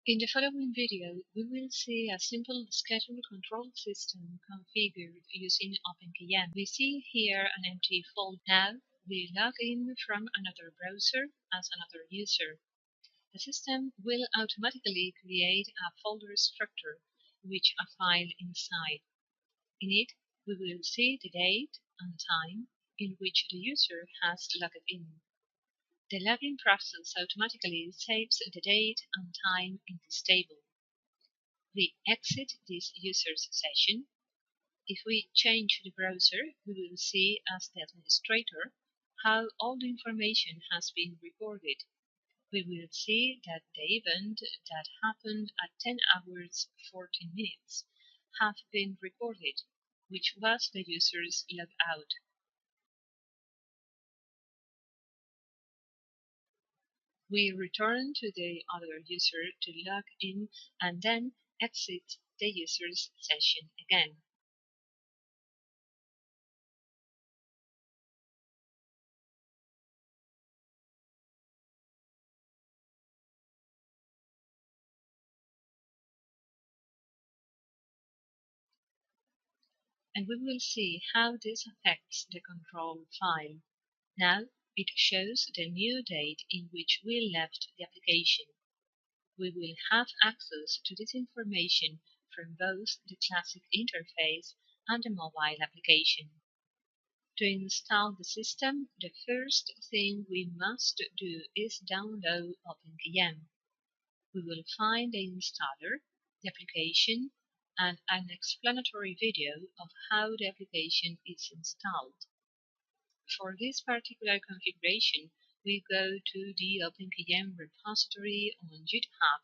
In the following video, we will see a simple schedule control system configured using OpenKM. We see here an empty folder. Now, we log in from another browser as another user. The system will automatically create a folder structure with a file inside. In it, we will see the date and time in which the user has logged in. The login process automatically saves the date and time in this table. We exit this user's session. If we change the browser, we will see as the administrator how all the information has been recorded. We will see that the event that happened at 10 hours 14 minutes have been recorded, which was the user's logout. We return to the other user to log in and then exit the user's session again. And we will see how this affects the control file. Now it shows the new date in which we left the application. We will have access to this information from both the classic interface and the mobile application. To install the system, the first thing we must do is download OpenKM. We will find the installer, the application, and an explanatory video of how the application is installed. For this particular configuration, we go to the OpenKM repository on GitHub,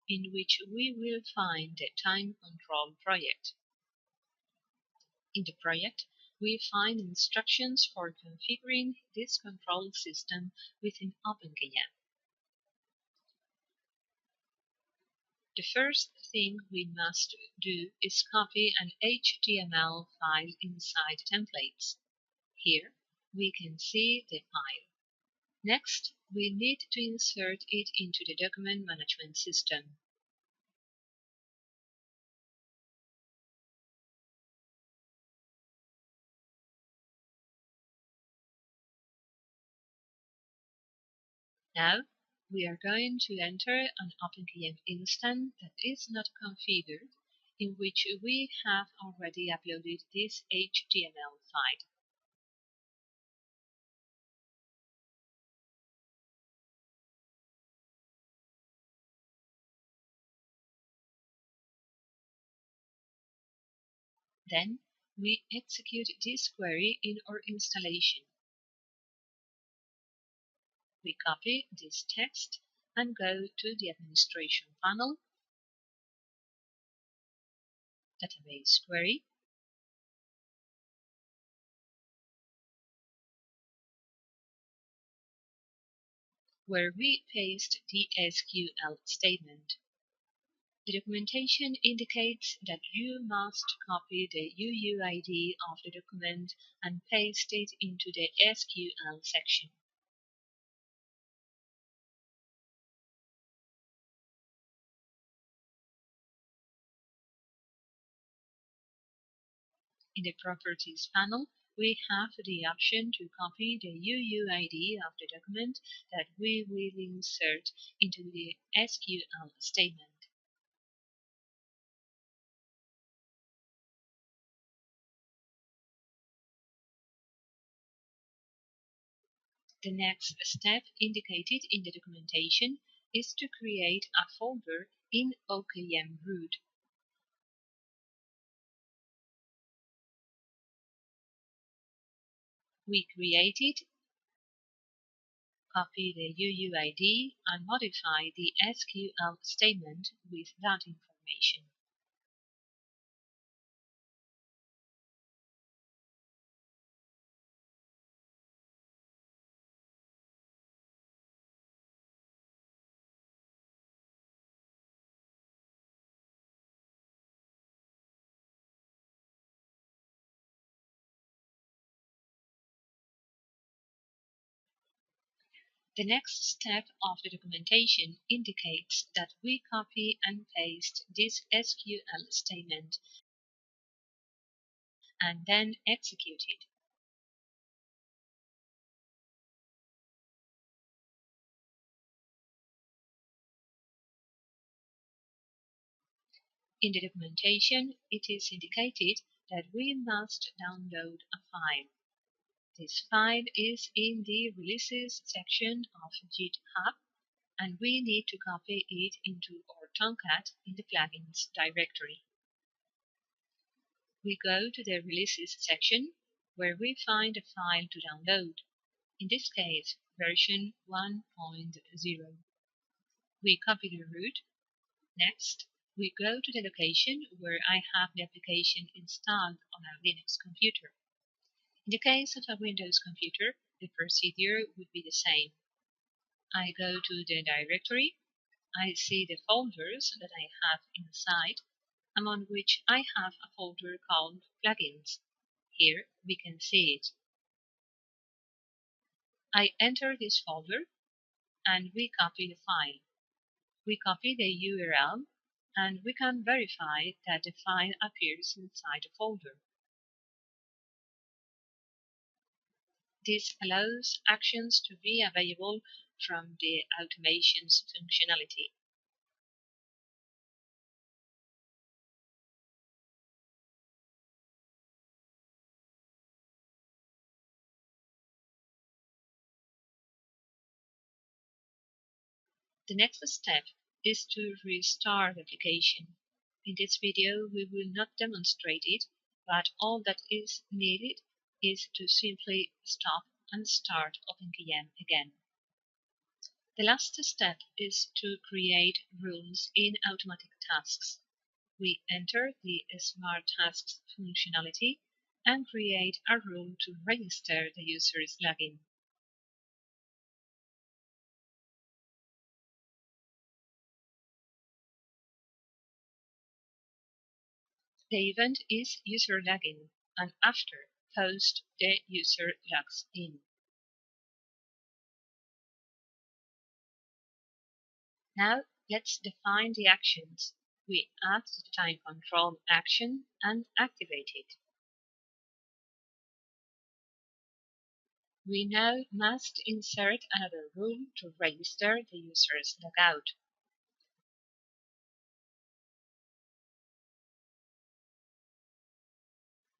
in which we will find the time control project. In the project, we find instructions for configuring this control system within OpenKM. The first thing we must do is copy an HTML file inside templates. Here, we can see the file. Next, we need to insert it into the document management system. Now, we are going to enter an OpenKM instance that is not configured, in which we have already uploaded this HTML file. Then, we execute this query in our installation. We copy this text and go to the administration panel, database query, where we paste the SQL statement. The documentation indicates that you must copy the UUID of the document and paste it into the SQL section. In the Properties panel, we have the option to copy the UUID of the document that we will insert into the SQL statement. The next step indicated in the documentation is to create a folder in OKM root. We create it, copy the UUID, and modify the SQL statement with that information. The next step of the documentation indicates that we copy and paste this SQL statement and then execute it. In the documentation, it is indicated that we must download a file. This file is in the Releases section of GitHub, and we need to copy it into our Tomcat in the Plugins directory. We go to the Releases section, where we find a file to download, in this case version 1.0. We copy the root. Next, we go to the location where I have the application installed on a Linux computer. In the case of a Windows computer, the procedure would be the same. I go to the directory. I see the folders that I have inside, among which I have a folder called Plugins. Here we can see it. I enter this folder and we copy the file. We copy the URL and we can verify that the file appears inside the folder. This allows actions to be available from the automations functionality. The next step is to restart the application. In this video, we will not demonstrate it, but all that is needed is to simply stop and start OpenKM again. The last step is to create rules in automatic tasks. We enter the Smart Tasks functionality and create a rule to register the user's login. The event is user login, and after post the user logs in. Now let's define the actions. We add the time control action and activate it. We now must insert another rule to register the user's logout.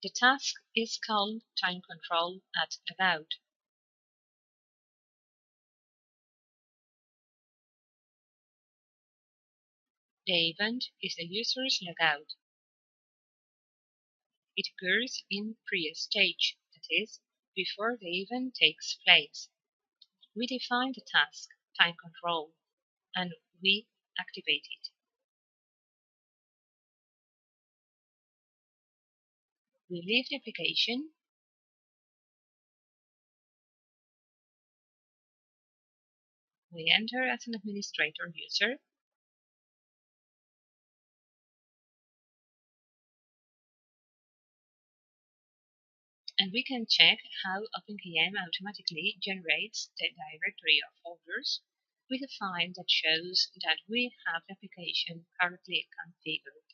The task is called time control at logout. The event is the user's logout. It occurs in pre-stage, that is, before the event takes place. We define the task, time control, and we activate it. We leave the application. We enter as an administrator user. And we can check how OpenKM automatically generates the directory of folders with a file that shows that we have the application currently configured.